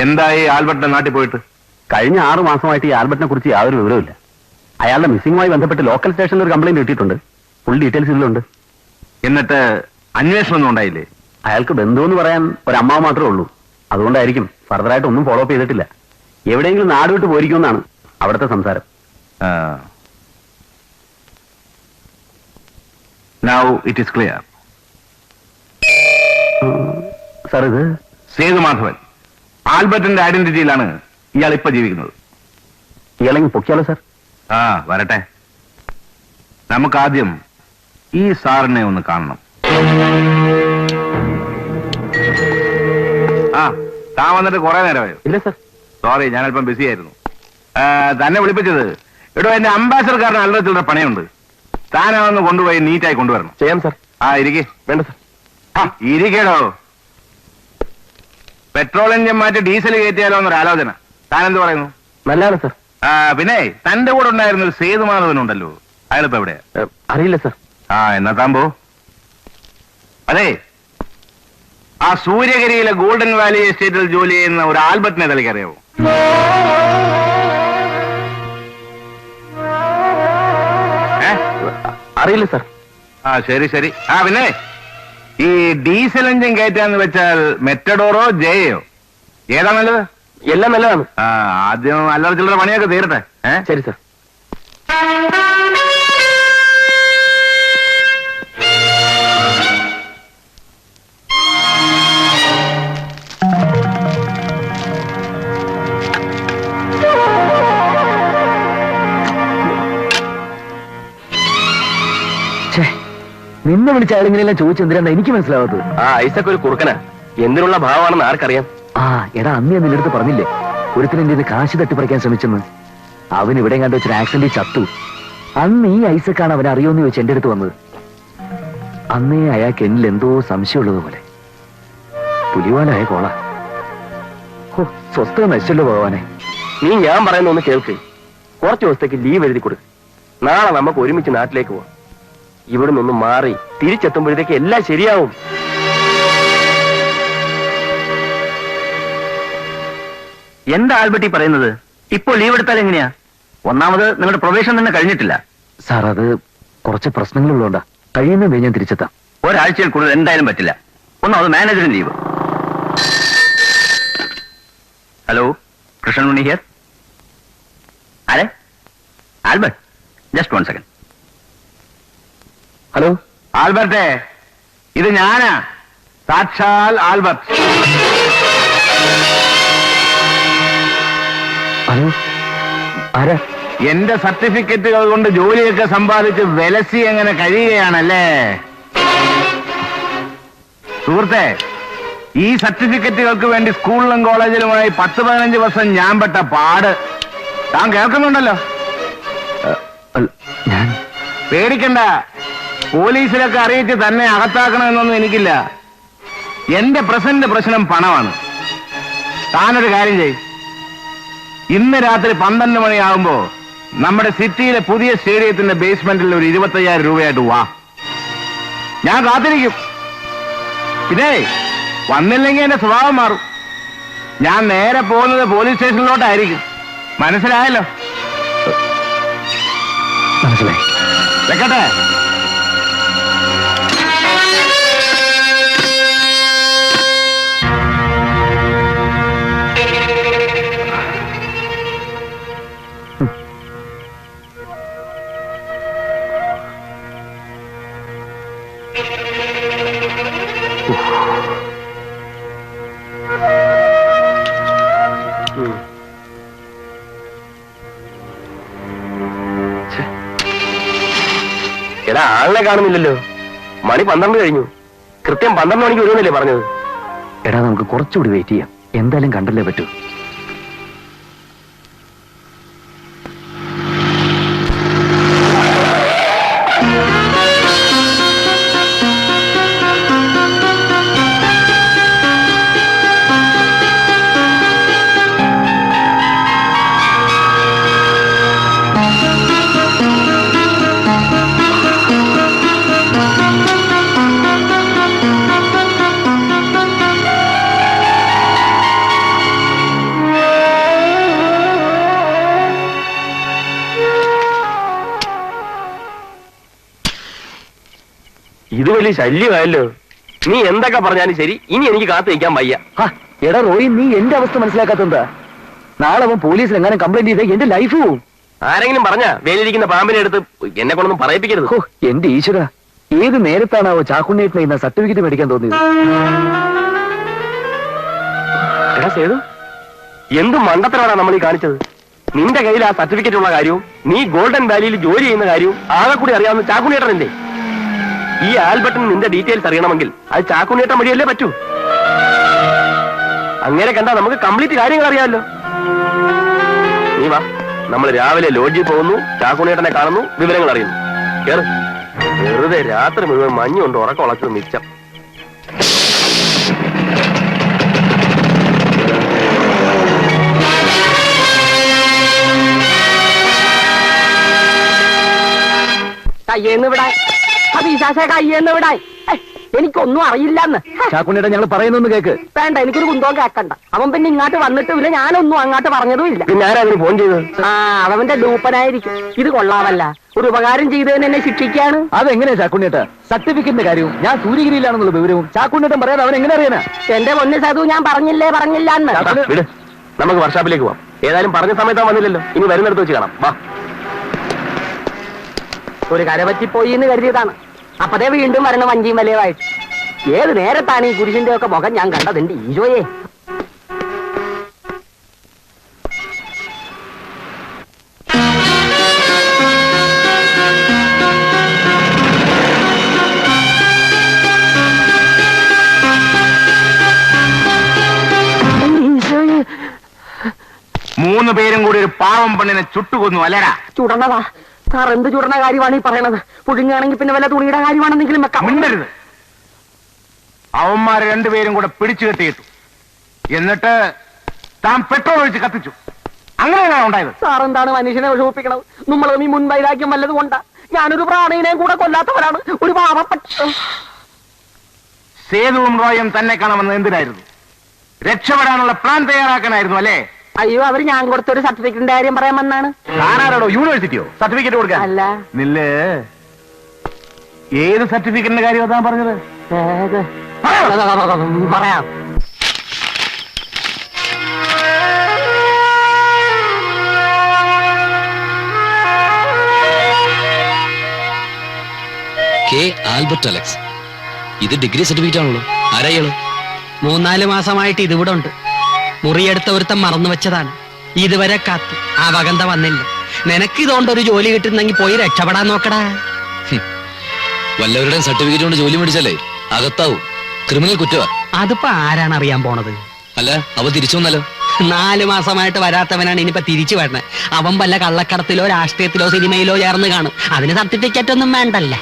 എന്തായി ആൽബർട്ടിന്റെ നാട്ടിൽ പോയിട്ട്? കഴിഞ്ഞ 6 മാസമായിട്ട് ഈ ആൽബർട്ടിനെ കുറിച്ച് യാതൊരു വിവരവുമില്ല. അയാളുടെ മിസ്സിംഗുമായി ബന്ധപ്പെട്ട് ലോക്കൽ സ്റ്റേഷനിൽ ഒരു കംപ്ലൈന്റ് കിട്ടിയിട്ടുണ്ട്. ഫുൾ ഡീറ്റെയിൽസ് ഇതിലുണ്ട്. എന്നിട്ട് അന്വേഷണമൊന്നും ഉണ്ടായില്ലേ? അയാൾക്ക് ബന്ധുവെന്ന് പറയാൻ ഒരു അമ്മാവ് മാത്രമേ ഉള്ളൂ. അതുകൊണ്ടായിരിക്കും ഫർദറായിട്ട് ഒന്നും ഫോളോ അപ്പ് ചെയ്തിട്ടില്ല. എവിടെയെങ്കിലും നാട് വിട്ട് പോയിരിക്കുമെന്നാണ് അവിടുത്തെ സംസാരം. Now it is clear. Sir, ഇത് സേതുമാധവൻ ആൽബർട്ടിന്റെ ഐഡന്റിറ്റിയിലാണ് ഇയാൾ ഇപ്പൊ ജീവിക്കുന്നത്. ഇയാളെങ്കിൽ പൊക്കിയാലോ സാർ? വരട്ടെ. നമുക്കാദ്യം ഈ സാറിനെ ഒന്ന് കാണണം. താൻ വന്നിട്ട് കുറെ നേരമായോ? ഇല്ല സാർ. സോറി, ഞാൻ അല്പം ബിസി ആയിരുന്നു. തന്നെ വിളിപ്പിച്ചത് എടോ എന്റെ അംബാസഡർക്കാരന് അല്ലറ ചില്ലറ പണിയുണ്ട്. താനൊന്ന് കൊണ്ടുപോയി നീറ്റായി കൊണ്ടുവരണം. ചെയ്യാം സാർ. ഇരിക്കേ. വേണ്ട സാർ. ഇരിക്കടോ. പെട്രോൾ എഞ്ചിൻ മാറ്റി ഡീസൽ കയറ്റിയാലോ എന്നൊരു ആലോചന. താൻ എന്ത് പറയുന്നു? നല്ലതാണ് സാർ. പിന്നെ തന്റെ കൂടെ ഉണ്ടായിരുന്ന ഒരു സേതുമാധവനുണ്ടല്ലോ, അയാളിപ്പോ എവിടെയാ? അറിയില്ല സാർ. എന്നാ താൻ പോ. അതെ, ആ സൂര്യഗിരിയിലെ ഗോൾഡൻ വാലി എസ്റ്റേറ്റിൽ ജോലി ചെയ്യുന്ന ഒരു ആൽബർട്ടിനെ തലയ്ക്ക് അറിയാവോ? അറിയില്ല സാർ. ശരി ശരി. പിന്നെ ഈ ഡീസൽ എഞ്ചിൻ കയറ്റാന്ന് വെച്ചാൽ മെറ്റഡോറോ ജെയോ ഏതാ നല്ലത്? എല്ലാം നല്ലതാണ്. ആദ്യം അല്ലറ ചില്ലറ പണിയൊക്കെ തീരട്ടെ. ശരി സാർ. നിന്നെ വിളിച്ച ആളിങ്ങനെയെല്ലാം ചോദിച്ചെന്തിനാ എനിക്ക് മനസ്സിലാവാത്തത്? ഐസക് ഒരു കുറുക്കനാ. എന്തിനുള്ള ഭാവമാണെന്ന് ആർക്കറിയാം? എടാ, അന്ന് ഞാൻ നിന്റെ അടുത്ത് പറഞ്ഞില്ലേ ഒരുത്തിനെ കാശ് തട്ടിപ്പറിക്കാൻ ശ്രമിച്ചെന്ന്? അവൻ ഇവിടെ കണ്ടു വെച്ചൊരു ആക്സിഡന്റിൽ ചത്തു. അന്ന് ഈ ഐസക്കാണ് അവനെ അറിയോന്ന് ചോദിച്ച് എന്റെ അടുത്ത് വന്നത്. അന്നേ അയാൾക്ക് എന്നിൽ എന്തോ സംശയമുള്ളതുപോലെ. പുലിവാലായ കോള. സ്വസ്ഥത നശിച്ചല്ലോ ഭഗവാനെ. നീ ഞാൻ പറയുന്ന ഒന്ന് കേൾക്ക്. കുറച്ചു ദിവസത്തേക്ക് ലീവ് എഴുതി കൊടു. നാളെ നമുക്ക് ഒരുമിച്ച് നാട്ടിലേക്ക് പോവാം. ഇവിടെ നിന്നൊന്ന് മാറി തിരിച്ചെത്തുമ്പോഴത്തേക്ക് എല്ലാം ശരിയാവും. എന്താ ആൽബർട്ടി പറയുന്നത്? ഇപ്പോ ലീവ് എടുത്താൽ എങ്ങനെയാ? ഒന്നാമത് നിങ്ങളുടെ പ്രൊബേഷൻ തന്നെ കഴിഞ്ഞിട്ടില്ല. സാർ, അത് കുറച്ച് പ്രശ്നങ്ങളുള്ളതുകൊണ്ടാ. കഴിയുന്നതേ ഞാൻ തിരിച്ചെത്താം. ഒരാഴ്ചയിൽ കൂടുതൽ എന്തായാലും പറ്റില്ല. ഒന്നാമത് മാനേജറിന് leave. Hello, Krishnan Unni here. ആരെ? Albert, just 1 second. ഹലോ ആൽബർട്ടേ, ഇത് ഞാനാ, സാക്ഷാൽ ആൽബർട്ട്. ഹലോ, ആരാ? എന്റെ സർട്ടിഫിക്കറ്റുകൾ കൊണ്ട് ജോലിയൊക്കെ സമ്പാദിച്ച് വിലസി എങ്ങനെ കഴിയുകയാണല്ലേ സുഹൃത്തെ? ഈ സർട്ടിഫിക്കറ്റുകൾക്ക് വേണ്ടി സ്കൂളിലും കോളേജിലുമായി 10-15 വർഷം ഞാൻ പെട്ട പാട് താൻ കേൾക്കുന്നുണ്ടല്ലോ. പേടിക്കണ്ട, പോലീസിലൊക്കെ അറിയിച്ച് തന്നെ അകത്താക്കണമെന്നൊന്നും എനിക്കില്ല. എന്റെ പ്രസന്റ് പ്രശ്നം പണമാണ്. താനൊരു കാര്യം ചെയ്, ഇന്ന് രാത്രി 12 മണിയാകുമ്പോ നമ്മുടെ സിറ്റിയിലെ പുതിയ സ്റ്റേഡിയത്തിന്റെ ബേസ്മെന്റിൽ ഒരു 25,000 രൂപയായിട്ട് വാ. ഞാൻ കാത്തിരിക്കും. പിന്നെ വന്നില്ലെങ്കിൽ എന്റെ സ്വഭാവം മാറും. ഞാൻ നേരെ പോകുന്നത് പോലീസ് സ്റ്റേഷനിലോട്ടായിരിക്കും. മനസ്സിലായല്ലോ? മനസ്സിലായി. വെക്കട്ടെ. എടാ, ആളിനെ കാണുന്നില്ലല്ലോ. മണി 12 കഴിഞ്ഞു. കൃത്യം 12 മണിക്ക് വരുമെന്നല്ലേ പറഞ്ഞത്? എടാ, നമുക്ക് കുറച്ചുകൂടി വെയിറ്റ് ചെയ്യാം. എന്തായാലും കണ്ടല്ലേ പറ്റൂ. ഇത് വലിയ ശല്യമായല്ലോ. നീ എന്തൊക്കെ പറഞ്ഞാലും ശരി, ഇനി എനിക്ക് കാത്തു നിൽക്കാൻ വയ്യ. എടാ റോയി, നീ എന്റെ അവസ്ഥ മനസ്സിലാക്കാത്തെന്താ? നാളെ അവൻ പോലീസിൽ എങ്ങനെ കംപ്ലൈന്റ് ചെയ്താൽ എന്റെ ലൈഫ് പോവും. ആരെങ്കിലും പറഞ്ഞാ വേലിരിക്കുന്ന പാമ്പിനെ എടുത്ത് എന്നെ കൊണ്ടൊന്നും പറയിപ്പിക്കരുത്. ഓ എന്റെ ഈശ്വര, ഏത് നേരത്താണാവോ ചാക്കുണ്ണേറ്റിനെ ഇന്ന് സർട്ടിഫിക്കറ്റ് മേടിക്കാൻ തോന്നിയത്? എടാ സേതു, എന്ത് മണ്ടത്തരമാണ് നമ്മൾ ഈ കാണിച്ചത്? നിന്റെ കയ്യിൽ ആ സർട്ടിഫിക്കറ്റ് ഉള്ള കാര്യവും നീ ഗോൾഡൻ വാലിയിൽ ജോലി ചെയ്യുന്ന കാര്യവും ആകെ കൂടി അറിയാവുന്ന ചാക്കുണ്ണേട്ടനല്ലേ? ഈ ആൽബർട്ടിന് നിന്റെ ഡീറ്റെയിൽസ് അറിയണമെങ്കിൽ അത് ചാക്കുണ്ണേട്ടൻ വഴിയല്ലേ പറ്റൂ. അങ്ങനെ കണ്ടാ നമുക്ക് കംപ്ലീറ്റ് കാര്യങ്ങൾ അറിയാമല്ലോ. നീ വാ, നമ്മൾ രാവിലെ ലോഡ്ജിൽ പോകുന്നു, ചാക്കുണ്ണേട്ടനെ കാണുന്നു, വിവരങ്ങൾ അറിയുന്നു. കേറ്. വെറുതെ രാത്രി മുഴുവൻ മഞ്ഞുകൊണ്ട് ഉറക്കം ഉളച്ചത് മിച്ചം. കയ്യേന്ന് വിടാൻ കയ്യേന്ന് വിടാൻ എനിക്കൊന്നും അറിയില്ലെന്ന്. ചാക്കുണ്ണേട്ടൻ ഞങ്ങൾ പറയുന്നൊന്ന് കേക്ക്. വേണ്ട, എനിക്കൊരു കുന്തവും കേക്കണ്ട. അവൻ പിന്നെ ഇങ്ങോട്ട് വന്നിട്ടുമില്ല, ഞാനൊന്നും അങ്ങോട്ട് പറഞ്ഞതും ഇല്ല. പിന്നെ ആരാതിന് ഫോൺ ചെയ്തത്? ആ, അവന്റെ ഡൂപ്പനായിരിക്കും. ഇത് കൊള്ളാമല്ല, ഒരു ഉപകാരം ചെയ്തതിന് എന്നെ ശിക്ഷിക്കാണ്. അതെങ്ങനെയാ ചാക്കുണ്ണേട്ട? സർട്ടിഫിക്കറ്റിന്റെ കാര്യവും ഞാൻ സൂര്യഗിരിയിലാണെന്നുള്ള വിവരവും ചാക്കുണ്ണേട്ടൻ പറയാതെ അവൻ എങ്ങനെ അറിയാനാ? എന്റെ പൊന്നു സതു, ഞാൻ പറഞ്ഞില്ല എന്ന്. വിട്, നമുക്ക് വർക്ക്ഷോപ്പിലേക്ക് പോവാം. ഏതായാലും പറഞ്ഞ സമയത്താ വന്നില്ലല്ലോ, ഇനി വരുന്നിടത്ത് വെച്ച് കാണാം. വാ. ഒരു കര പറ്റിപ്പോയി എന്ന് കരുതിയതാണ്. അപ്പതേ വീണ്ടും വരണം വഞ്ചിയും വലയമായിട്ട്. ഏത് നേരത്താണ് ഈ കുരിശിന്റെ ഒക്കെ മുഖം ഞാൻ കണ്ടത്? എന്റെ ഈശോയെ, മൂന്ന് പേരും കൂടി ഒരു പാവം പെണ്ണിനെ ചുട്ടുകൊന്നു അല്ലടാ? ചുടണതാ സാർ. എന്ത് ചുടണ കാര്യമാണ് ഈ പറയണത്? പുഴുങ്ങാണെങ്കിൽ പിന്നെ വല്ല തുണിയുടെ കാര്യമാണെന്നെങ്കിലും വെക്കാം. മിണ്ടരുത്. അവന്മാര് രണ്ടുപേരും കൂടെ പിടിച്ചു കെട്ടിയിട്ടു. എന്നിട്ട് താൻ പെട്രോൾ ഒഴിച്ച് കത്തിച്ചു. അങ്ങനെയാണ് ഉണ്ടായത്. സാർ എന്താണ് മനുഷ്യനെ വിഷമിപ്പിക്കണത്? നമ്മൾ ഈ മുൻവൈരാഗ്യം വല്ലതും കൊണ്ടാ? ഞാനൊരു പ്രാണിനെയും കൂടെ കൊല്ലാത്തവരാണ്. ഒരു പാവപ്പെട്ട സേതുവും റോയും തന്നെ കാണുമെന്ന് എന്തിനായിരുന്നു? രക്ഷപ്പെടാനുള്ള പ്ലാൻ തയ്യാറാക്കാനായിരുന്നു അല്ലേ? അയ്യോ, അവര് ഞാൻ കൊടുത്തൊരു സർട്ടിഫിക്കറ്റിന്റെ കാര്യം പറയാൻ വന്നാണ്. താനാരോടോ? യൂണിവേഴ്സിറ്റിയോ സർട്ടിഫിക്കറ്റ് കൊടുക്കാൻ? അല്ല. നില്ല്. ഏത് സർട്ടിഫിക്കറ്റിന്റെ കാര്യം താൻ പറഞ്ഞത്? പറയാം. K Albert Alex. ഇത് ഡിഗ്രി സർട്ടിഫിക്കറ്റ് ആണല്ലോ. ആരായാള്? 3-4 മാസമായിട്ട് ഇതിവിടെ ഉണ്ട്. മുറിയെടുത്ത ഒരുത്തം മറന്നു വെച്ചതാണ്. ഇതുവരെ കാത്തു, ആ വകന്ത വന്നില്ല. നിനക്ക് ഇതുകൊണ്ടൊരു ജോലി കിട്ടുന്നെങ്കിൽ പോയി രക്ഷപ്പെടാൻ നോക്കടാ. വല്ലവരുടെയും സർട്ടിഫിക്കറ്റ് കൊണ്ട് ജോലി മേടിച്ചാലേ അകത്താവും. ക്രിമിനൽ കുറ്റവാ. അതിപ്പോ ആരാണ് അറിയാൻ പോണത്? അല്ല, അവ തിരിച്ചു വന്നാലോ? 4 മാസമായിട്ട് വരാത്തവനാണ് ഇനിയിപ്പോ തിരിച്ചു വരണേ. അവൻ വല്ല കള്ളക്കടത്തിലോ രാഷ്ട്രീയത്തിലോ സിനിമയിലോ ചേർന്ന് കാണും. അതിന് സർട്ടിഫിക്കറ്റ് ഒന്നും വേണ്ടല്ല.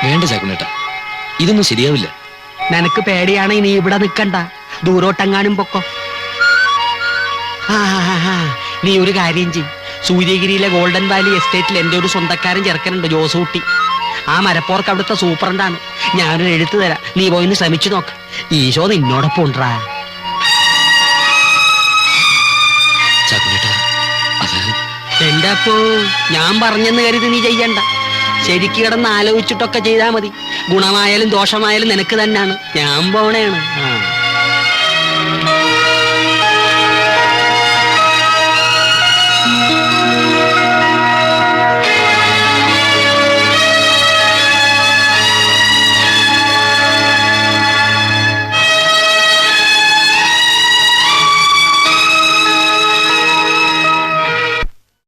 വേണ്ട ചാക്കുണ്ണേട്ട, ഇതൊന്നും ശരിയാവില്ല. നിനക്ക് പേടിയാണെങ്കിൽ നീ ഇവിടെ നിക്കണ്ട, ദൂരോട്ടെങ്ങാനും പൊക്കോ. നീ ഒരു കാര്യം ചെയ്യും. സൂര്യഗിരിയിലെ ഗോൾഡൻ വാലി എസ്റ്റേറ്റിൽ എന്റെ ഒരു സ്വന്തക്കാരൻ ചെറുക്കനുണ്ട്, ജോസൂട്ടി. ആ മരപ്പോർക്ക് അവിടുത്തെ സൂപ്രണ്ടാണ്. ഞാനൊരു എഴുത്ത് തരാം, നീ പോയിന്ന് ശ്രമിച്ചു നോക്ക്. ഈശോ നിന്നോടൊപ്പം ഉണ്ടാ. ചാക്കുണ്ണേട്ട, അത് എന്റെ അപ്പോ ഞാൻ പറഞ്ഞെന്ന് കരുതി നീ ചെയ്യണ്ട. ശരിക്ക് കിടന്ന് ആലോചിച്ചിട്ടൊക്കെ ചെയ്താൽ മതി. ഗുണമായാലും ദോഷമായാലും നിനക്ക് തന്നെയാണ്. ഞാൻ പോണേണ്.